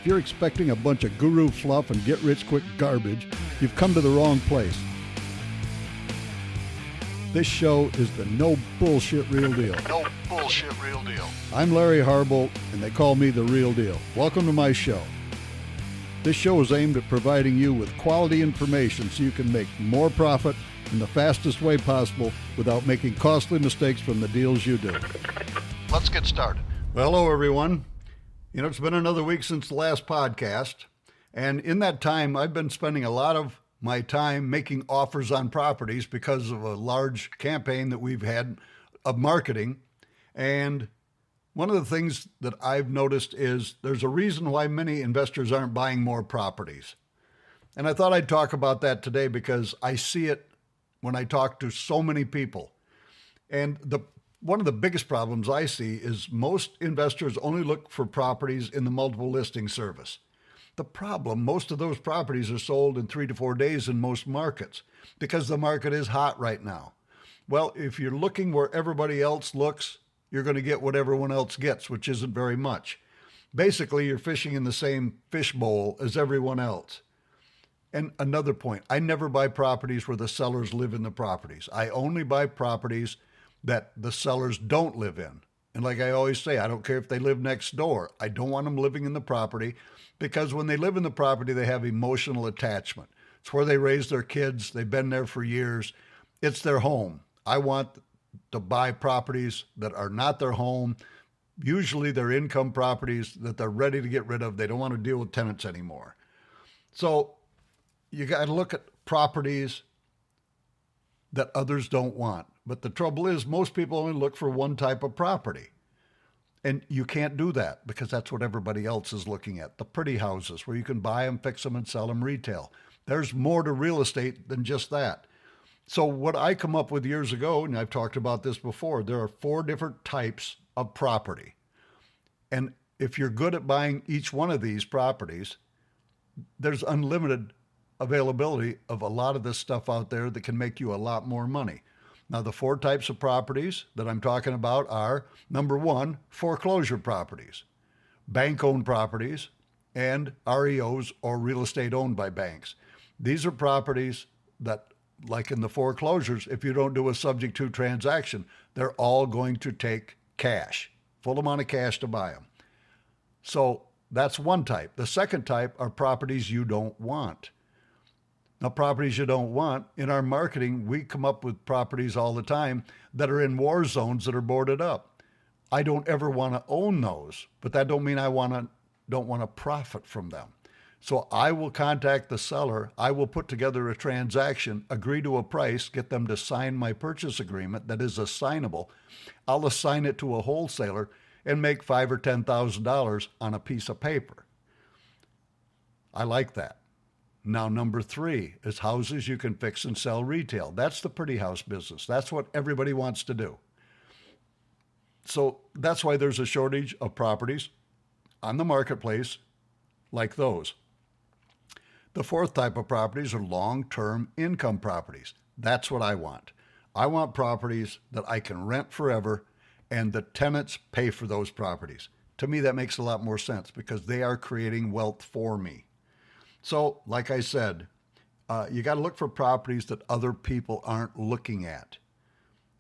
If you're expecting a bunch of guru fluff and get-rich-quick garbage, you've come to the wrong place. This show is the no bullshit real deal. No bullshit real deal. I'm Larry Harbolt, and they call me the real deal. Welcome to my show. This show is aimed at providing you with quality information so you can make more profit in the fastest way possible without making costly mistakes from the deals you do. Let's get started. Well, hello, everyone. It's been another week since the last podcast, and in that time, I've been spending a lot of my time making offers on properties because of a large campaign that we've had of marketing. And one of the things that I've noticed is there's a reason why many investors aren't buying more properties. And I thought I'd talk about that today because I see it when I talk to so many people. And one of the biggest problems I see is most investors only look for properties in the multiple listing service. The problem, most of those properties are sold in 3 to 4 days in most markets because the market is hot right now. Well, if you're looking where everybody else looks, you're going to get what everyone else gets, which isn't very much. Basically, you're fishing in the same fish bowl as everyone else. And another point, I never buy properties where the sellers live in the properties. I only buy properties that the sellers don't live in. And like I always say, I don't care if they live next door. I don't want them living in the property because when they live in the property, they have emotional attachment. It's where they raise their kids. They've been there for years. It's their home. I want to buy properties that are not their home. Usually they're income properties that they're ready to get rid of. They don't want to deal with tenants anymore. So you got to look at properties that others don't want. But the trouble is most people only look for one type of property. And you can't do that because that's what everybody else is looking at. The pretty houses where you can buy them, fix them, and sell them retail. There's more to real estate than just that. So what I come up with years ago, and I've talked about this before, there are 4 different types of property. And if you're good at buying each one of these properties, there's unlimited availability of a lot of this stuff out there that can make you a lot more money. Now, the 4 types of properties that I'm talking about are, number 1, foreclosure properties, bank-owned properties, and REOs, or real estate owned by banks. These are properties that, like in the foreclosures, if you don't do a subject to transaction, they're all going to take cash, full amount of cash to buy them. So that's one type. The second type are properties you don't want. Now, properties you don't want, in our marketing, we come up with properties all the time that are in war zones that are boarded up. I don't ever want to own those, but that don't mean I don't want to profit from them. So I will contact the seller. I will put together a transaction, agree to a price, get them to sign my purchase agreement that is assignable. I'll assign it to a wholesaler and make $5,000 or $10,000 on a piece of paper. I like that. Now, number 3 is houses you can fix and sell retail. That's the pretty house business. That's what everybody wants to do. So that's why there's a shortage of properties on the marketplace like those. The 4th type of properties are long-term income properties. That's what I want. I want properties that I can rent forever and the tenants pay for those properties. To me, that makes a lot more sense because they are creating wealth for me. So, like I said, you got to look for properties that other people aren't looking at.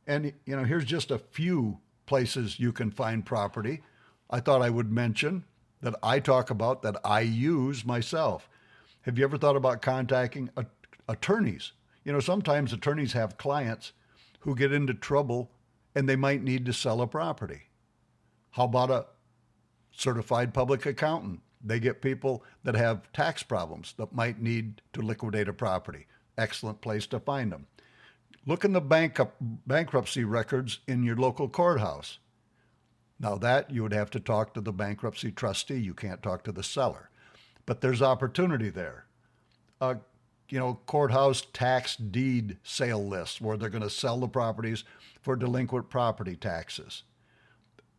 And, here's just a few places you can find property I thought I would mention that I talk about, that I use myself. Have you ever thought about contacting attorneys? Sometimes attorneys have clients who get into trouble and they might need to sell a property. How about a certified public accountant? They get people that have tax problems that might need to liquidate a property. Excellent place to find them. Look in the bankruptcy records in your local courthouse. Now that you would have to talk to the bankruptcy trustee. You can't talk to the seller. But there's opportunity there. Courthouse tax deed sale lists where they're going to sell the properties for delinquent property taxes.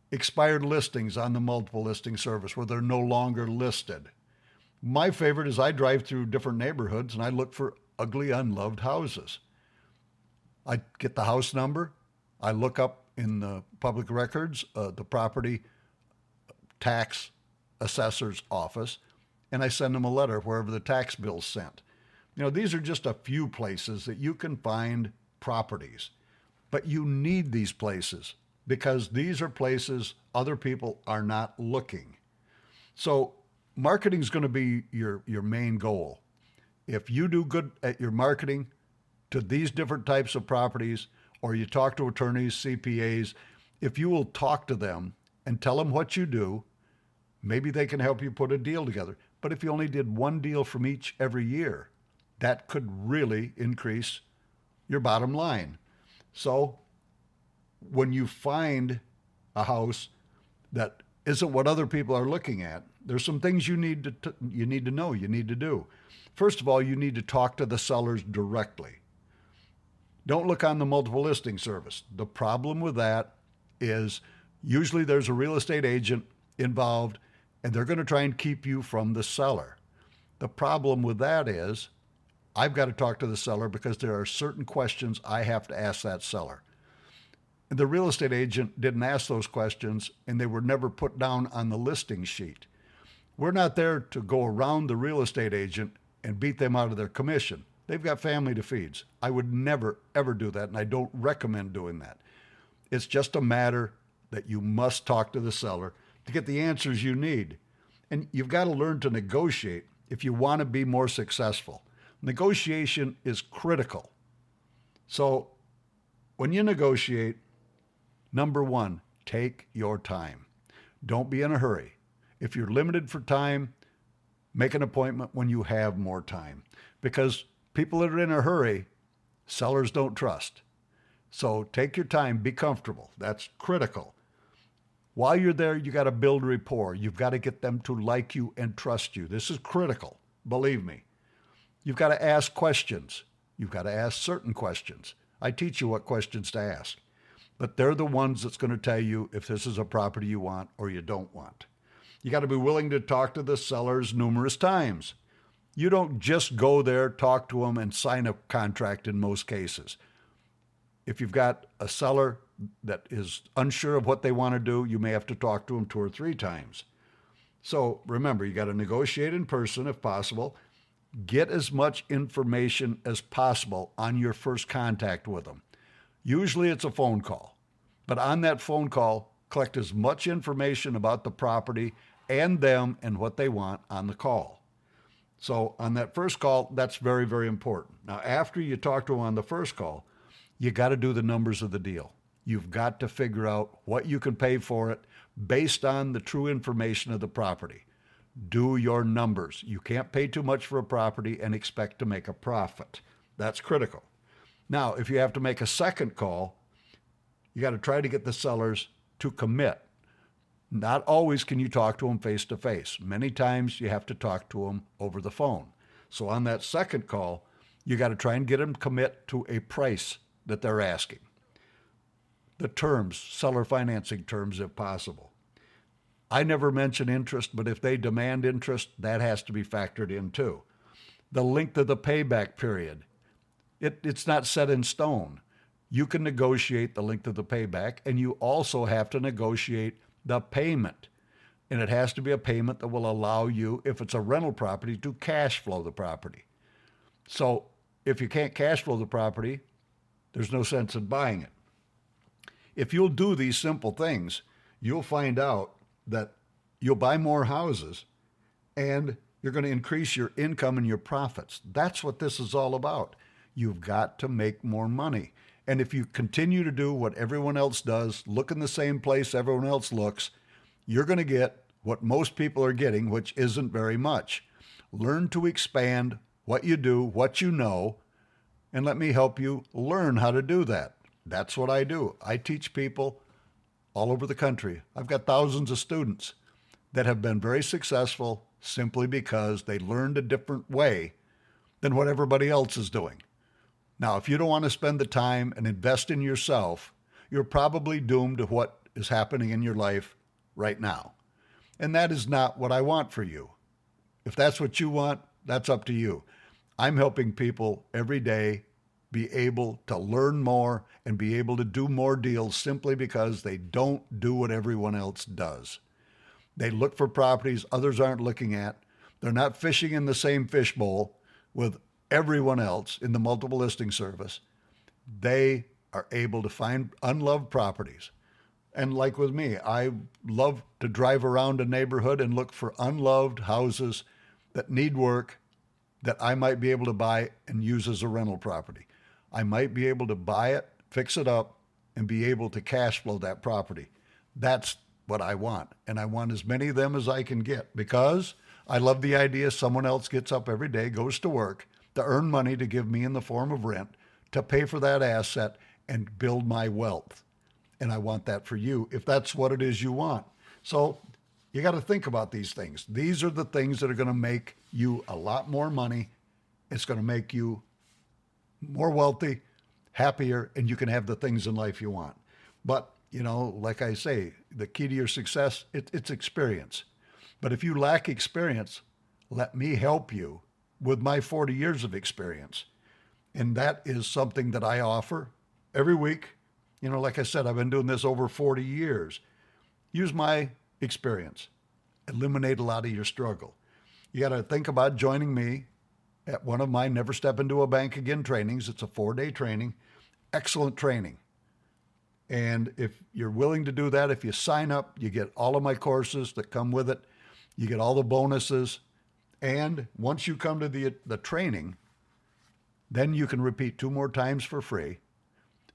Expired listings on the multiple listing service where they're no longer listed. My favorite is I drive through different neighborhoods and I look for ugly, unloved houses. I get the house number. I look up in the public records, the property tax assessor's office. and I send them a letter wherever the tax bill's sent. These are just a few places that you can find properties, but you need these places because these are places other people are not looking. So marketing is going to be your main goal. If you do good at your marketing to these different types of properties, or you talk to attorneys, CPAs, if you will talk to them and tell them what you do, maybe they can help you put a deal together. But if you only did one deal from each every year, that could really increase your bottom line. So when you find a house that isn't what other people are looking at, there's some things you need to know, you need to do. First of all, you need to talk to the sellers directly. Don't look on the multiple listing service. The problem with that is usually there's a real estate agent involved and they're going to try and keep you from the seller. The problem with that is I've got to talk to the seller because there are certain questions I have to ask that seller. And the real estate agent didn't ask those questions and they were never put down on the listing sheet. We're not there to go around the real estate agent and beat them out of their commission. They've got family to feed. I would never, ever do that, and I don't recommend doing that. It's just a matter that you must talk to the seller to get the answers you need. And you've got to learn to negotiate if you want to be more successful. Negotiation is critical. So when you negotiate, number one, take your time. Don't be in a hurry. If you're limited for time, make an appointment when you have more time. Because people that are in a hurry, sellers don't trust. So take your time, be comfortable. That's critical. While you're there, you got to build rapport. You've got to get them to like you and trust you. This is critical, believe me. You've got to ask questions. You've got to ask certain questions. I teach you what questions to ask. But they're the ones that's going to tell you if this is a property you want or you don't want. You got to be willing to talk to the sellers numerous times. You don't just go there, talk to them, and sign a contract in most cases. If you've got a seller that is unsure of what they want to do, you may have to talk to them 2 or 3 times. So remember, you got to negotiate in person if possible. Get as much information as possible on your first contact with them. Usually it's a phone call, but on that phone call, collect as much information about the property and them and what they want on the call. So on that first call, that's very, very important. Now, after you talk to them on the first call, you got to do the numbers of the deal. You've got to figure out what you can pay for it based on the true information of the property. Do your numbers. You can't pay too much for a property and expect to make a profit. That's critical. Now, if you have to make a second call, you got to try to get the sellers to commit. Not always can you talk to them face to face. Many times you have to talk to them over the phone. So on that second call, you got to try and get them to commit to a price that they're asking. The terms, seller financing terms if possible. I never mention interest, but if they demand interest, that has to be factored in too. The length of the payback period. It's not set in stone. You can negotiate the length of the payback, and you also have to negotiate the payment. And it has to be a payment that will allow you, if it's a rental property, to cash flow the property. So if you can't cash flow the property, there's no sense in buying it. If you'll do these simple things, you'll find out that you'll buy more houses and you're going to increase your income and your profits. That's what this is all about. You've got to make more money. And if you continue to do what everyone else does, look in the same place everyone else looks, you're going to get what most people are getting, which isn't very much. Learn to expand what you do, what you know, and let me help you learn how to do that. That's what I do. I teach people all over the country. I've got thousands of students that have been very successful simply because they learned a different way than what everybody else is doing. Now, if you don't want to spend the time and invest in yourself, you're probably doomed to what is happening in your life right now. And that is not what I want for you. If that's what you want, that's up to you. I'm helping people every day be able to learn more and be able to do more deals simply because they don't do what everyone else does. They look for properties others aren't looking at. They're not fishing in the same fishbowl with everyone else in the multiple listing service. They are able to find unloved properties. And like with me, I love to drive around a neighborhood and look for unloved houses that need work that I might be able to buy and use as a rental property. I might be able to buy it, fix it up, and be able to cash flow that property. That's what I want. And I want as many of them as I can get because I love the idea someone else gets up every day, goes to work to earn money to give me in the form of rent, to pay for that asset and build my wealth. And I want that for you if that's what it is you want. So you got to think about these things. These are the things that are going to make you a lot more money. It's going to make you more wealthy, happier, and you can have the things in life you want. But, like I say, the key to your success, it's experience. But if you lack experience, let me help you with my 40 years of experience. And that is something that I offer every week. Like I said, I've been doing this over 40 years. Use my experience. Eliminate a lot of your struggle. You got to think about joining me at one of my Never Step Into a Bank Again trainings. It's a 4-day training. Excellent training. And if you're willing to do that, if you sign up, you get all of my courses that come with it. You get all the bonuses. And once you come to the training, then you can repeat 2 more times for free.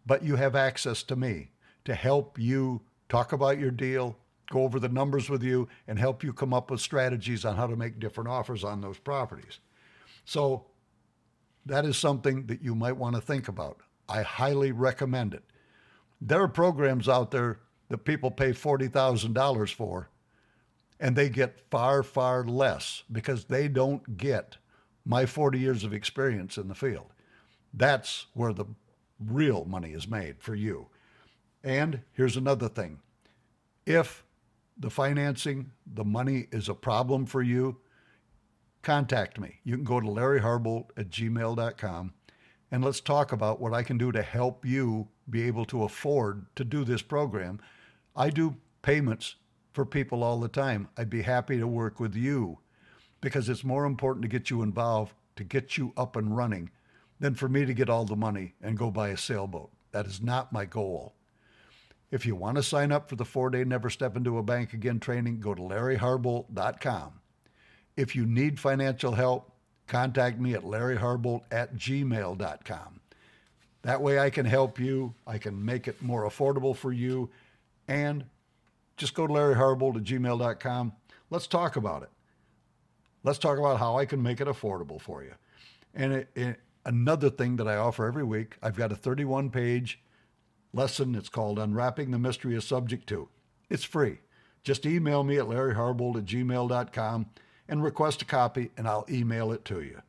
But you have access to me to help you talk about your deal, go over the numbers with you, and help you come up with strategies on how to make different offers on those properties. So that is something that you might want to think about. I highly recommend it. There are programs out there that people pay $40,000 for, and they get far, far less because they don't get my 40 years of experience in the field. That's where the real money is made for you. And here's another thing. If the financing, the money is a problem for you, contact me. You can go to larryharbolt@gmail.com and let's talk about what I can do to help you be able to afford to do this program. I do payments for people all the time. I'd be happy to work with you because it's more important to get you involved, to get you up and running, than for me to get all the money and go buy a sailboat. That is not my goal. If you want to sign up for the 4-day Never Step Into a Bank Again training, go to larryharbolt.com. If you need financial help, contact me at larryharbolt@gmail.com. That way I can help you. I can make it more affordable for you. And just go to larryharbolt@gmail.com. Let's talk about it. Let's talk about how I can make it affordable for you. And another thing that I offer every week, I've got a 31-page lesson. It's called Unwrapping the Mystery of Subject To. It's free. Just email me at larryharbolt@gmail.com and request a copy, and I'll email it to you.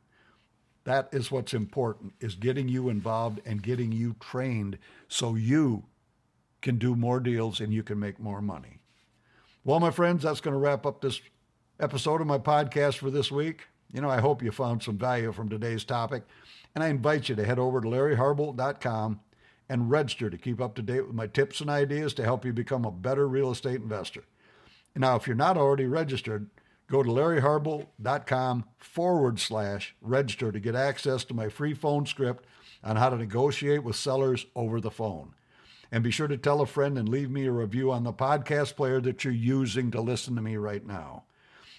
That is what's important, is getting you involved and getting you trained so you can do more deals and you can make more money. Well, my friends, that's going to wrap up this episode of my podcast for this week. I hope you found some value from today's topic, and I invite you to head over to larryharbolt.com and register to keep up to date with my tips and ideas to help you become a better real estate investor. And now, if you're not already registered, go to larryharbolt.com/register to get access to my free phone script on how to negotiate with sellers over the phone. And be sure to tell a friend and leave me a review on the podcast player that you're using to listen to me right now.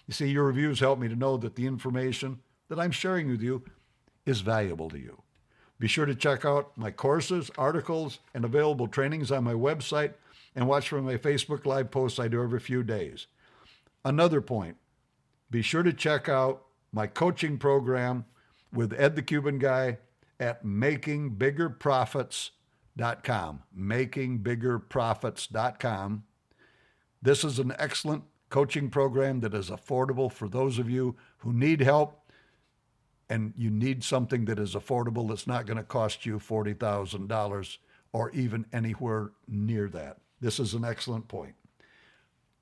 You see, your reviews help me to know that the information that I'm sharing with you is valuable to you. Be sure to check out my courses, articles, and available trainings on my website, and watch for my Facebook Live posts I do every few days. Another point, be sure to check out my coaching program with Ed the Cuban Guy at makingbiggerprofits.com. makingbiggerprofits.com. This is an excellent coaching program that is affordable for those of you who need help, and you need something that is affordable that's not going to cost you $40,000 or even anywhere near that. This is an excellent point.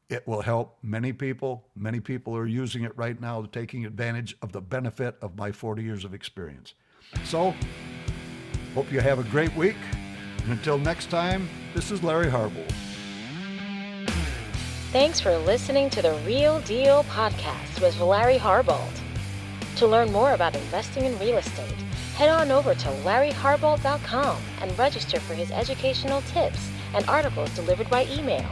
It will help many people. Many people are using it right now, taking advantage of the benefit of my 40 years of experience. So, hope you have a great week. And until next time, this is Larry Harbolt. Thanks for listening to the Real Deal Podcast with Larry Harbold. To learn more about investing in real estate, head on over to LarryHarbold.com and register for his educational tips and articles delivered by email.